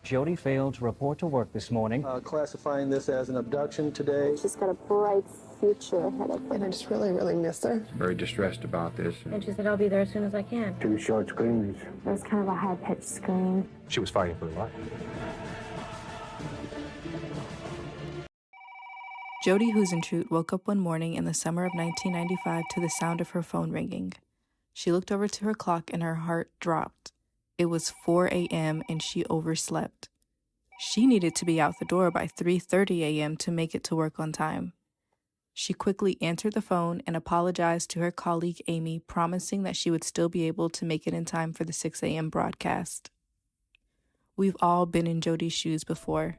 Jodi failed to report to work this morning. Classifying this as an abduction today. She's got a bright future ahead of her. And I just really, really miss her. Very distressed about this. And she said, I'll be there as soon as I can. 2 short screams. It was kind of a high-pitched scream. She was fighting for her life. Jodi Huisentruit woke up one morning in the summer of 1995 to the sound of her phone ringing. She looked over to her clock and her heart dropped. It was 4 a.m. and she overslept. She needed to be out the door by 3:30 a.m. to make it to work on time. She quickly answered the phone and apologized to her colleague Amy, promising that she would still be able to make it in time for the 6 a.m. broadcast. We've all been in Jodi's shoes before.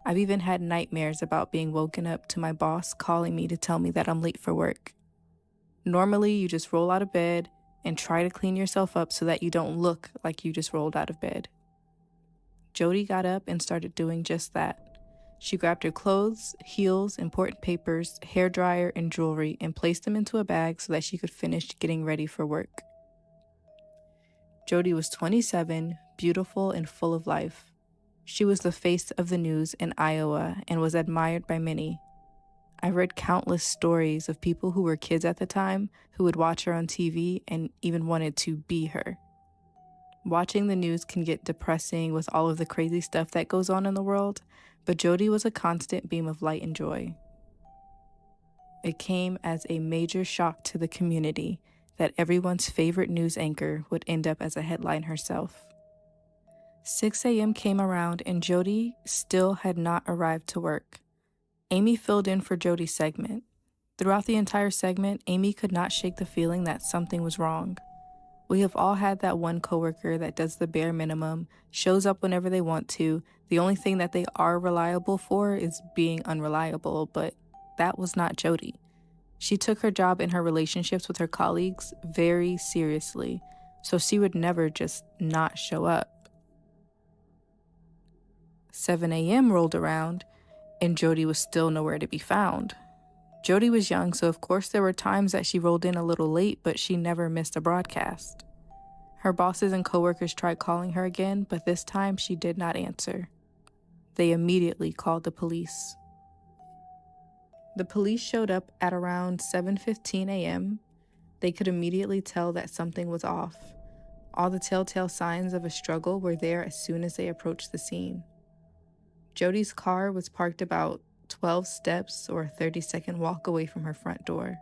I've even had nightmares about being woken up to my boss calling me to tell me that I'm late for work. Normally, you just roll out of bed and try to clean yourself up so that you don't look like you just rolled out of bed. Jodi got up and started doing just that. She grabbed her clothes, heels, important papers, hairdryer, and jewelry and placed them into a bag so that she could finish getting ready for work. Jodi was 27, beautiful, and full of life. She was the face of the news in Iowa and was admired by many. I read countless stories of people who were kids at the time who would watch her on TV and even wanted to be her. Watching the news can get depressing with all of the crazy stuff that goes on in the world, but Jodi was a constant beam of light and joy. It came as a major shock to the community that everyone's favorite news anchor would end up as a headline herself. 6 a.m. came around and Jodi still had not arrived to work. Amy filled in for Jodi's segment. Throughout the entire segment, Amy could not shake the feeling that something was wrong. We have all had that one coworker that does the bare minimum, shows up whenever they want to. The only thing that they are reliable for is being unreliable, but that was not Jodi. She took her job and her relationships with her colleagues very seriously, so she would never just not show up. 7 a.m. rolled around, and Jodi was still nowhere to be found. Jodi was young, so of course there were times that she rolled in a little late, but she never missed a broadcast. Her bosses and coworkers tried calling her again, but this time she did not answer. They immediately called the police. The police showed up at around 7:15 a.m. They could immediately tell that something was off. All the telltale signs of a struggle were there as soon as they approached the scene. Jodi's car was parked about 12 steps or a 30-second walk away from her front door.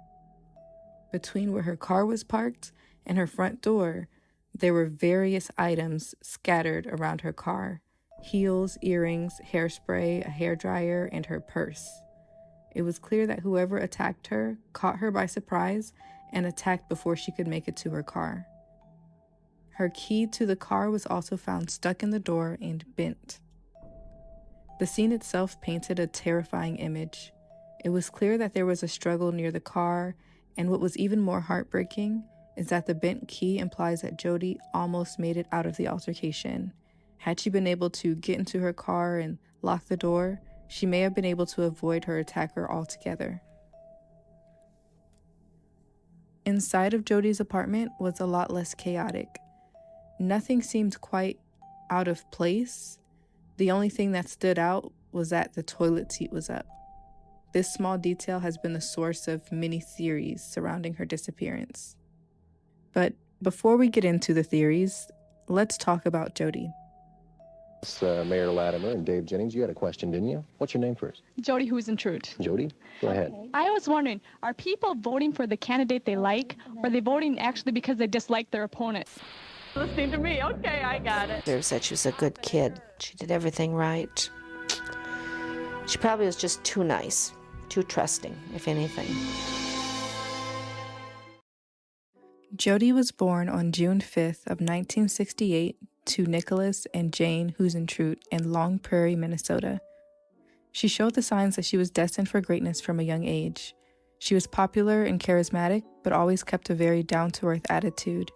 Between where her car was parked and her front door, there were various items scattered around her car: heels, earrings, hairspray, a hairdryer, and her purse. It was clear that whoever attacked her caught her by surprise and attacked before she could make it to her car. Her key to the car was also found stuck in the door and bent. The scene itself painted a terrifying image. It was clear that there was a struggle near the car, and what was even more heartbreaking is that the bent key implies that Jodi almost made it out of the altercation. Had she been able to get into her car and lock the door, she may have been able to avoid her attacker altogether. Inside of Jodi's apartment was a lot less chaotic. Nothing seemed quite out of place. The only thing that stood out was that the toilet seat was up. This small detail has been the source of many theories surrounding her disappearance. But before we get into the theories, let's talk about Jodi. Mayor Latimer and Dave Jennings, you had a question, didn't you? What's your name first? Jodi Huisentruit. Jodi, go ahead. I was wondering, are people voting for the candidate they like, or are they voting actually because they dislike their opponent? Listening to me, okay, I got it. They said she was a good kid. She did everything right. She probably was just too nice, too trusting, if anything. Jodi was born on June 5th of 1968 to Nicholas and Jane Huisentruit in Long Prairie, Minnesota. She showed the signs that she was destined for greatness from a young age. She was popular and charismatic, but always kept a very down-to-earth attitude.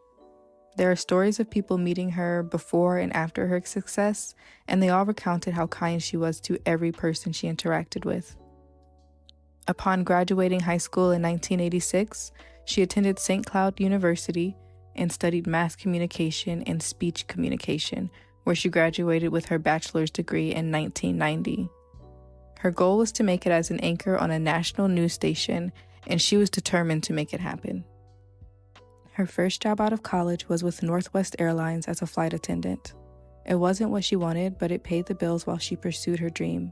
There are stories of people meeting her before and after her success, and they all recounted how kind she was to every person she interacted with. Upon graduating high school in 1986, she attended St. Cloud University and studied mass communication and speech communication, where she graduated with her bachelor's degree in 1990. Her goal was to make it as an anchor on a national news station, and she was determined to make it happen. Her first job out of college was with Northwest Airlines as a flight attendant. It wasn't what she wanted, but it paid the bills while she pursued her dream.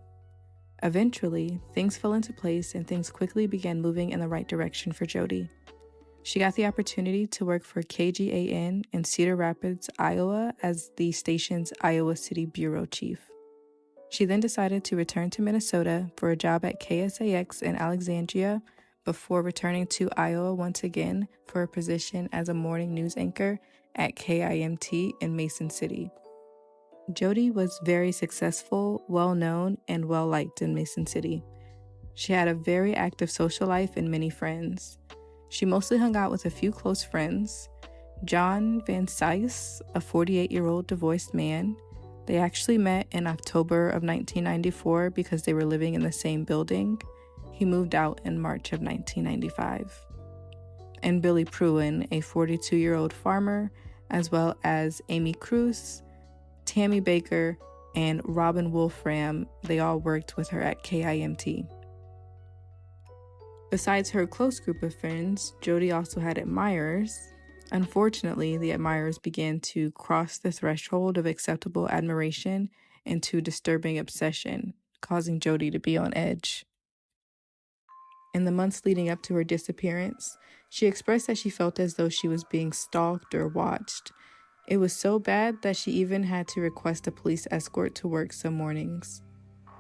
Eventually, things fell into place and things quickly began moving in the right direction for Jodi. She got the opportunity to work for KGAN in Cedar Rapids, Iowa as the station's Iowa City bureau chief. She then decided to return to Minnesota for a job at KSAX in Alexandria before returning to Iowa once again for a position as a morning news anchor at KIMT in Mason City. Jodi was very successful, well-known, and well-liked in Mason City. She had a very active social life and many friends. She mostly hung out with a few close friends. John Van Cise, a 48-year-old divorced man. They actually met in October of 1994 because they were living in the same building. He moved out in March of 1995. And Billy Pruin, a 42-year-old farmer, as well as Amy Cruz, Tammy Baker, and Robin Wolfram. They all worked with her at KIMT. Besides her close group of friends, Jodi also had admirers. Unfortunately, the admirers began to cross the threshold of acceptable admiration into disturbing obsession, causing Jodi to be on edge. In the months leading up to her disappearance, she expressed that she felt as though she was being stalked or watched. It was so bad that she even had to request a police escort to work some mornings.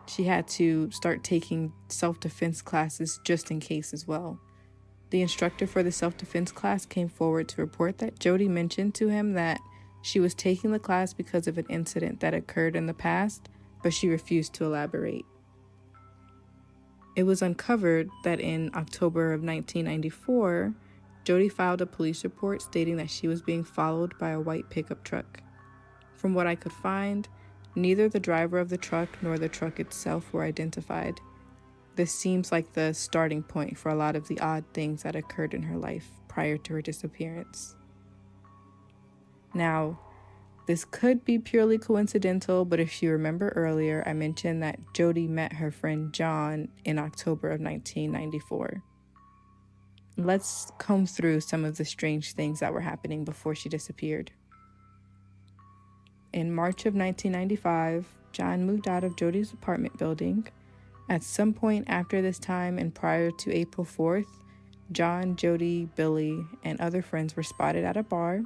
She had to start taking self-defense classes just in case as well. The instructor for the self-defense class came forward to report that Jodi mentioned to him that she was taking the class because of an incident that occurred in the past, but she refused to elaborate. It was uncovered that in October of 1994, Jodi filed a police report stating that she was being followed by a white pickup truck. From what I could find, neither the driver of the truck nor the truck itself were identified. This seems like the starting point for a lot of the odd things that occurred in her life prior to her disappearance. Now, this could be purely coincidental, but if you remember earlier, I mentioned that Jodi met her friend John in October of 1994. Let's comb through some of the strange things that were happening before she disappeared. In March of 1995, John moved out of Jodi's apartment building. At some point after this time and prior to April 4th, John, Jodi, Billy, and other friends were spotted at a bar.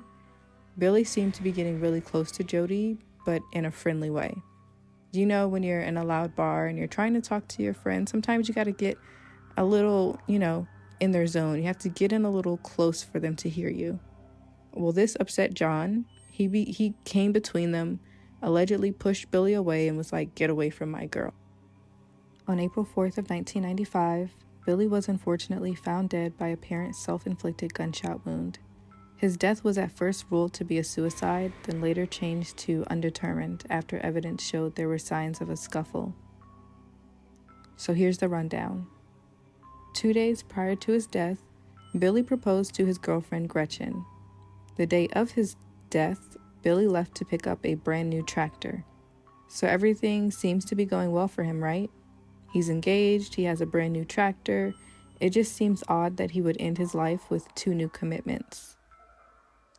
Billy seemed to be getting really close to Jodi, but in a friendly way. You know, when you're in a loud bar and you're trying to talk to your friend, sometimes you got to get a little, in their zone. You have to get in a little close for them to hear you. Well, this upset John. He came between them, allegedly pushed Billy away and was like, "Get away from my girl." On April 4th of 1995, Billy was unfortunately found dead by apparent self-inflicted gunshot wound. His death was at first ruled to be a suicide, then later changed to undetermined after evidence showed there were signs of a scuffle. So here's the rundown. 2 days prior to his death, Billy proposed to his girlfriend Gretchen. The day of his death, Billy left to pick up a brand new tractor. So everything seems to be going well for him, right? He's engaged, he has a brand new tractor. It just seems odd that he would end his life with 2 new commitments.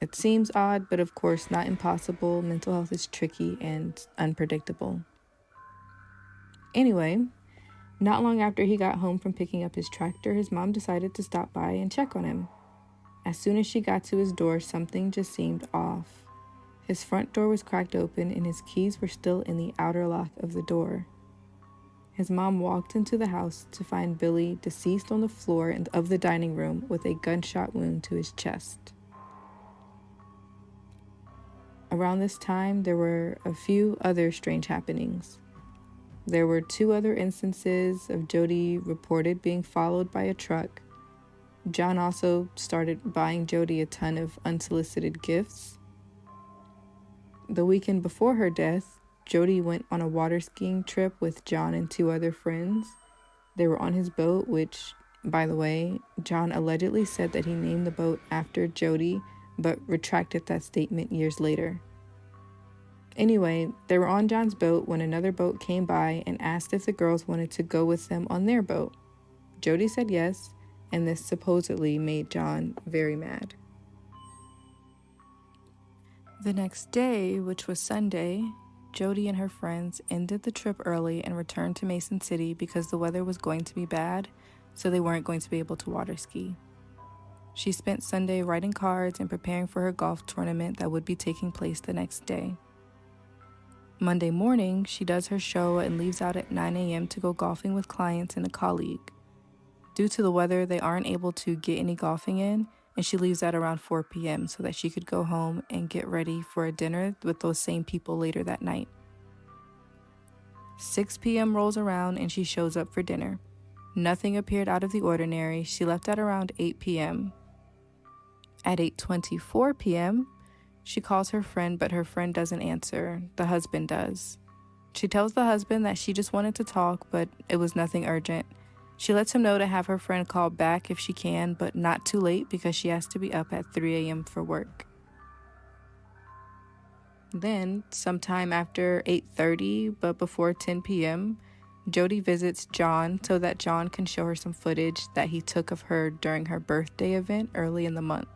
It seems odd, but of course not impossible. Mental health is tricky and unpredictable. Anyway, not long after he got home from picking up his tractor, his mom decided to stop by and check on him. As soon as she got to his door, something just seemed off. His front door was cracked open and his keys were still in the outer lock of the door. His mom walked into the house to find Billy deceased on the floor of the dining room with a gunshot wound to his chest. Around this time, there were a few other strange happenings. There were 2 other instances of Jodi reported being followed by a truck. John also started buying Jodi a ton of unsolicited gifts. The weekend before her death, Jodi went on a water skiing trip with John and 2 other friends. They were on his boat, which, by the way, John allegedly said that he named the boat after Jodi, but retracted that statement years later. Anyway, they were on John's boat when another boat came by and asked if the girls wanted to go with them on their boat. Jodi said yes, and this supposedly made John very mad. The next day, which was Sunday, Jodi and her friends ended the trip early and returned to Mason City because the weather was going to be bad, so they weren't going to be able to water ski. She spent Sunday writing cards and preparing for her golf tournament that would be taking place the next day. Monday morning, she does her show and leaves out at 9 a.m. to go golfing with clients and a colleague. Due to the weather, they aren't able to get any golfing in, and she leaves at around 4 p.m. so that she could go home and get ready for a dinner with those same people later that night. 6 p.m. rolls around and she shows up for dinner. Nothing appeared out of the ordinary. She left at around 8 p.m. At 8:24 p.m., she calls her friend, but her friend doesn't answer. The husband does. She tells the husband that she just wanted to talk, but it was nothing urgent. She lets him know to have her friend call back if she can, but not too late because she has to be up at 3 a.m. for work. Then, sometime after 8:30, but before 10 p.m., Jodi visits John so that John can show her some footage that he took of her during her birthday event early in the month.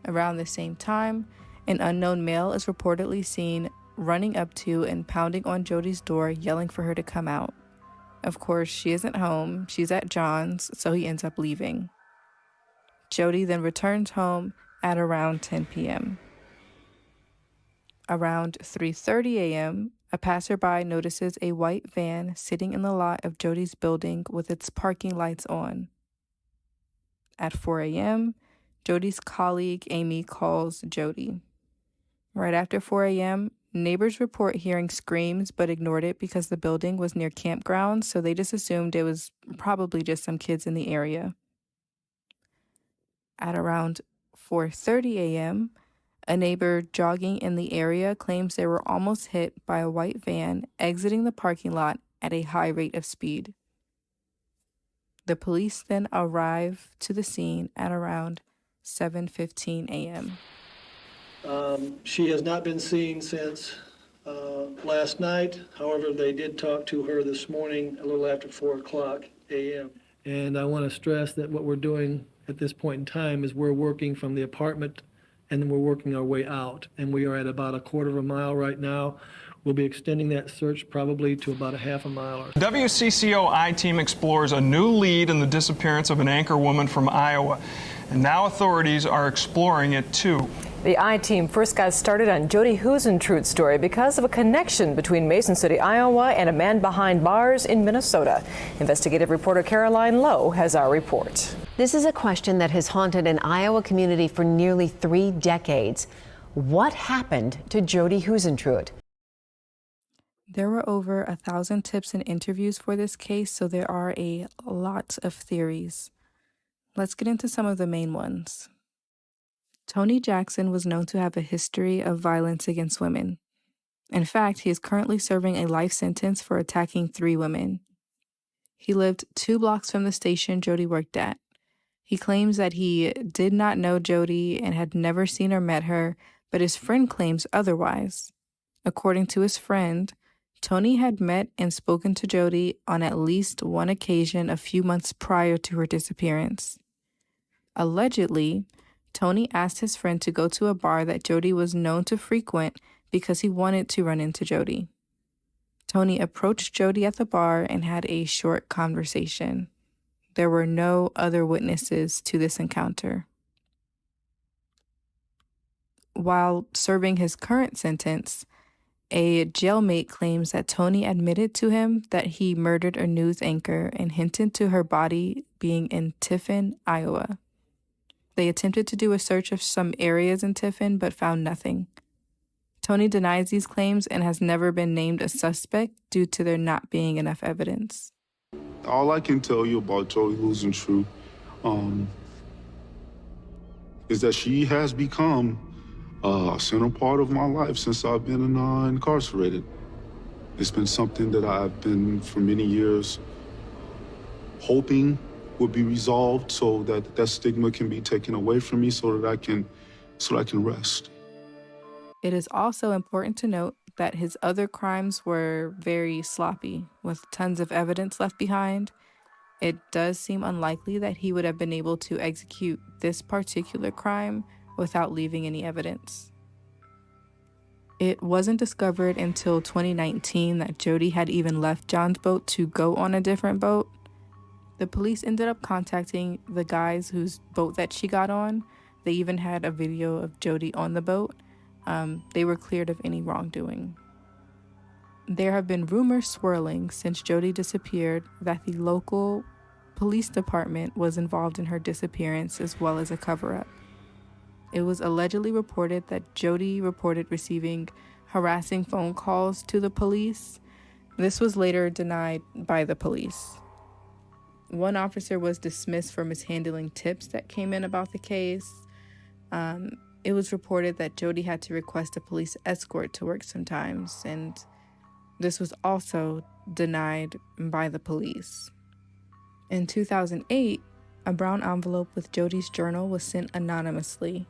Around the same time, an unknown male is reportedly seen running up to and pounding on Jodi's door, yelling for her to come out. Of course, she isn't home. She's at John's, so he ends up leaving. Jodi then returns home at around 10 p.m. Around 3:30 a.m., a passerby notices a white van sitting in the lot of Jodi's building with its parking lights on. At 4 a.m., Jodi's colleague Amy calls Jodi. Right after 4 a.m., neighbors report hearing screams but ignored it because the building was near campgrounds, so they just assumed it was probably just some kids in the area. At around 4:30 a.m., a neighbor jogging in the area claims they were almost hit by a white van exiting the parking lot at a high rate of speed. The police then arrive to the scene at around 7:15 a.m. She has not been seen since last night. However, they did talk to her this morning a little after 4 o'clock a.m. And I want to stress that what we're doing at this point in time is we're working from the apartment and then we're working our way out. And we are at about a quarter of a mile right now. We'll be extending that search probably to about a half a mile. WCCO I-Team explores a new lead in the disappearance of an anchor woman from Iowa. And now authorities are exploring it too. The I-Team first got started on Jodi Huisentruit's story because of a connection between Mason City, Iowa and a man behind bars in Minnesota. Investigative reporter Caroline Lowe has our report. This is a question that has haunted an Iowa community for nearly 3 decades. What happened to Jodi Huisentruit? There were over 1,000 tips and interviews for this case, so there are a lot of theories. Let's get into some of the main ones. Tony Jackson was known to have a history of violence against women. In fact, he is currently serving a life sentence for attacking 3 women. He lived 2 blocks from the station Jodi worked at. He claims that he did not know Jodi and had never seen or met her, but his friend claims otherwise. According to his friend, Tony had met and spoken to Jodi on at least one occasion a few months prior to her disappearance. Allegedly, Tony asked his friend to go to a bar that Jodi was known to frequent because he wanted to run into Jodi. Tony approached Jodi at the bar and had a short conversation. There were no other witnesses to this encounter. While serving his current sentence, a jailmate claims that Tony admitted to him that he murdered a news anchor and hinted to her body being in Tiffin, Iowa. They attempted to do a search of some areas in Tiffin, but found nothing. Tony denies these claims and has never been named a suspect due to there not being enough evidence. All I can tell you about Jodi Huisentruit is that she has become a central part of my life since I've been incarcerated. It's been something that I've been for many years hoping would be resolved so that that stigma can be taken away from me so that I can rest. It is also important to note that his other crimes were very sloppy, with tons of evidence left behind. It does seem unlikely that he would have been able to execute this particular crime without leaving any evidence. It wasn't discovered until 2019 that Jodi had even left John's boat to go on a different boat. The police ended up contacting the guys whose boat that she got on. They even had a video of Jodi on the boat. They were cleared of any wrongdoing. There have been rumors swirling since Jodi disappeared that the local police department was involved in her disappearance as well as a cover-up. It was allegedly reported that Jodi reported receiving harassing phone calls to the police. This was later denied by the police. One officer was dismissed for mishandling tips that came in about the case. It was reported that Jodi had to request a police escort to work sometimes, and this was also denied by the police. In 2008, a brown envelope with Jodi's journal was sent anonymously.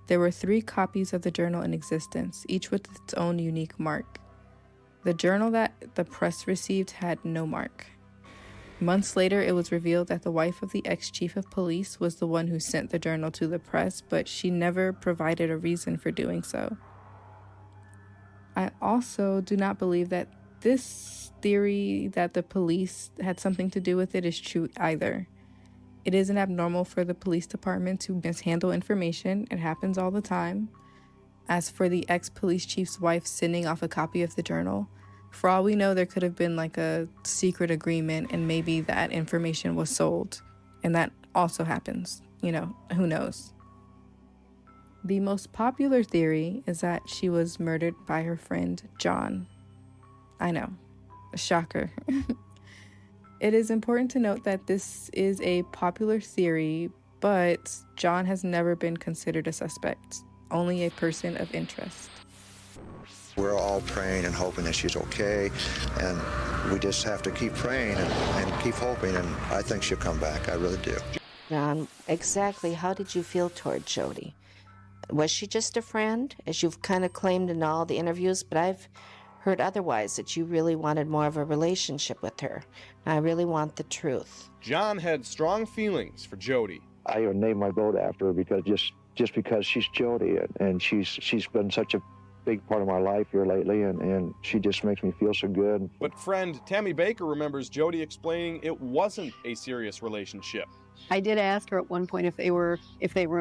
There were 3 copies of the journal in existence, each with its own unique mark. The journal that the press received had no mark. Months later, it was revealed that the wife of the ex-chief of police was the one who sent the journal to the press, but she never provided a reason for doing so. I also do not believe that this theory that the police had something to do with it is true either. It isn't abnormal for the police department to mishandle information. It happens all the time. As for the ex-police chief's wife sending off a copy of the journal, for all we know, there could have been like a secret agreement and maybe that information was sold. And that also happens. Who knows? The most popular theory is that she was murdered by her friend John. I know, a shocker. It is important to note that this is a popular theory, but John has never been considered a suspect, only a person of interest. We're all praying and hoping that she's okay, and we just have to keep praying and keep hoping, and I think she'll come back. I really do. John, exactly how did you feel toward Jodi? Was she just a friend, as you've kind of claimed in all the interviews, but I've heard otherwise, that you really wanted more of a relationship with her. I really want the truth. John had strong feelings for Jodi. I named my boat after her because just because she's Jodi, and she's been such a big part of my life here lately, and she just makes me feel so good. But friend Tammy Baker remembers Jodi explaining it wasn't a serious relationship. I did ask her at one point if they were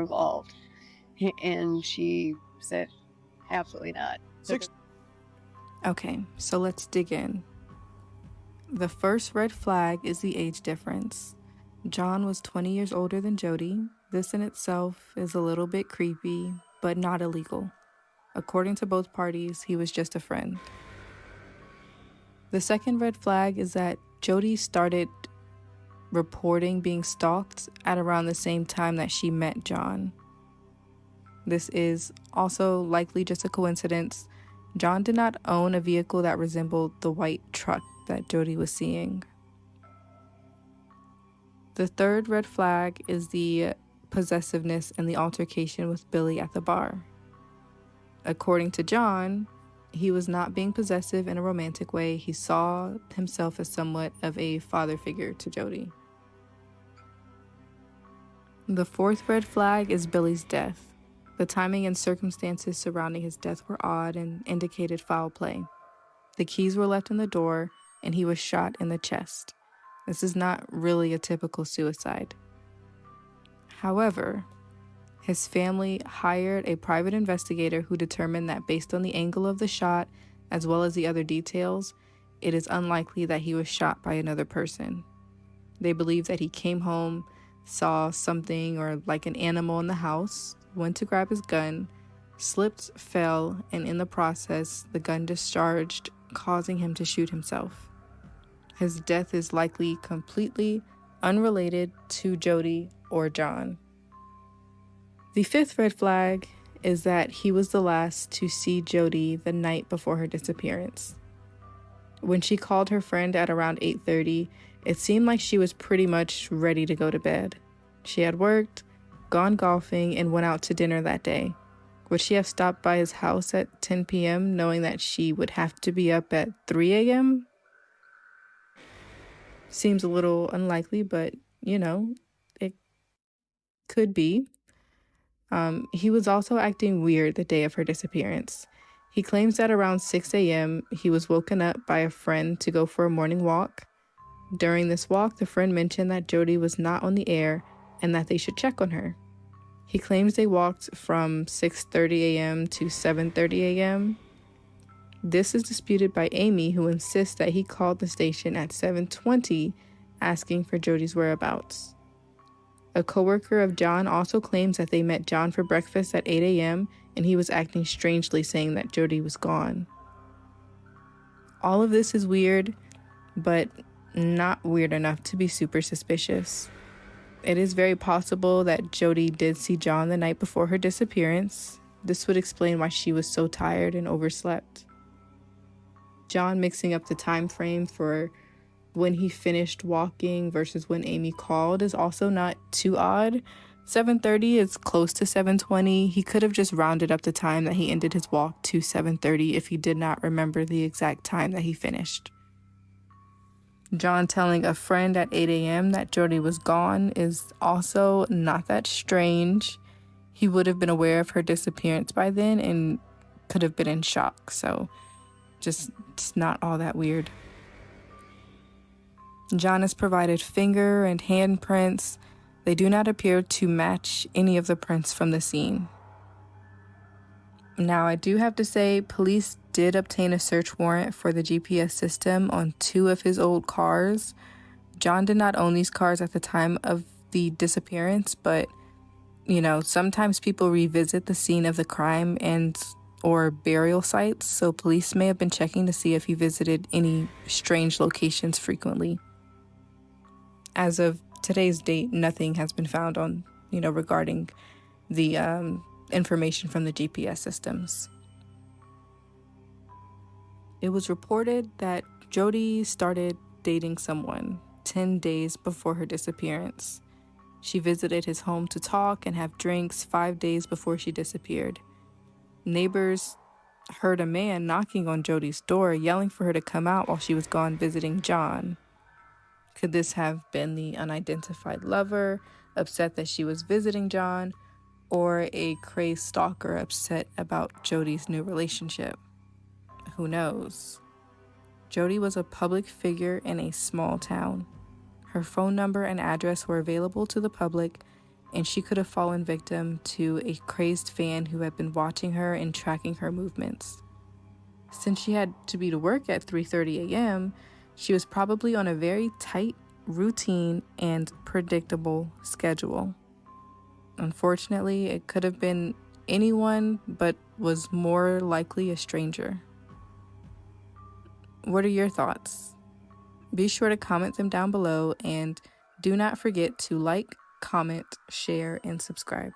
involved, and she said absolutely not. Okay, so let's dig in. The first red flag is the age difference. John was 20 years older than Jodi. This in itself is a little bit creepy, but not illegal. According to both parties, he was just a friend. The second red flag is that Jodi started reporting being stalked at around the same time that she met John. This is also likely just a coincidence. John did not own a vehicle that resembled the white truck that Jodi was seeing. The third red flag is the possessiveness and the altercation with Billy at the bar. According to John, he was not being possessive in a romantic way. He saw himself as somewhat of a father figure to Jodi. The fourth red flag is Billy's death. The timing and circumstances surrounding his death were odd and indicated foul play. The keys were left in the door, and he was shot in the chest. This is not really a typical suicide. However, his family hired a private investigator who determined that based on the angle of the shot, as well as the other details, it is unlikely that he was shot by another person. They believe that he came home, saw something or like an animal in the house, went to grab his gun, slipped, fell, and in the process, the gun discharged, causing him to shoot himself. His death is likely completely unrelated to Jodi or John. The fifth red flag is that he was the last to see Jodi the night before her disappearance. When she called her friend at around 8:30, it seemed like she was pretty much ready to go to bed. She had worked, gone golfing, and went out to dinner that day. Would she have stopped by his house at 10 p.m. knowing that she would have to be up at 3 a.m.? Seems a little unlikely, but, it could be. He was also acting weird the day of her disappearance. He claims that around 6 a.m., he was woken up by a friend to go for a morning walk. During this walk, the friend mentioned that Jodi was not on the air and that they should check on her. He claims they walked from 6:30 a.m. to 7:30 a.m. This is disputed by Amy, who insists that he called the station at 7:20 asking for Jodi's whereabouts. A coworker of John also claims that they met John for breakfast at 8 a.m. and he was acting strangely, saying that Jodi was gone. All of this is weird, but not weird enough to be super suspicious. It is very possible that Jodi did see John the night before her disappearance. This would explain why she was so tired and overslept. John mixing up the time frame for when he finished walking versus when Amy called is also not too odd. 7:30 is close to 7:20. He could have just rounded up the time that he ended his walk to 7:30 if he did not remember the exact time that he finished. John telling a friend at 8 a.m. that Jodi was gone is also not that strange. He would have been aware of her disappearance by then and could have been in shock, so it's not all that weird. John has provided finger and hand prints. They do not appear to match any of the prints from the scene. Now, I do have to say, police did obtain a search warrant for the GPS system on 2 of his old cars. John did not own these cars at the time of the disappearance, but, sometimes people revisit the scene of the crime or burial sites, so police may have been checking to see if he visited any strange locations frequently. As of today's date, nothing has been found on, regarding the information from the GPS systems. It was reported that Jodi started dating someone 10 days before her disappearance. She visited his home to talk and have drinks 5 days before she disappeared. Neighbors heard a man knocking on Jodi's door, yelling for her to come out while she was gone visiting John. Could this have been the unidentified lover, upset that she was visiting John, or a crazed stalker upset about Jodi's new relationship? Who knows? Jodi was a public figure in a small town. Her phone number and address were available to the public, and she could have fallen victim to a crazed fan who had been watching her and tracking her movements. Since she had to be to work at 3:30 a.m., she was probably on a very tight, routine, and predictable schedule. Unfortunately, it could have been anyone, but was more likely a stranger. What are your thoughts? Be sure to comment them down below, and do not forget to like, comment, share, and subscribe.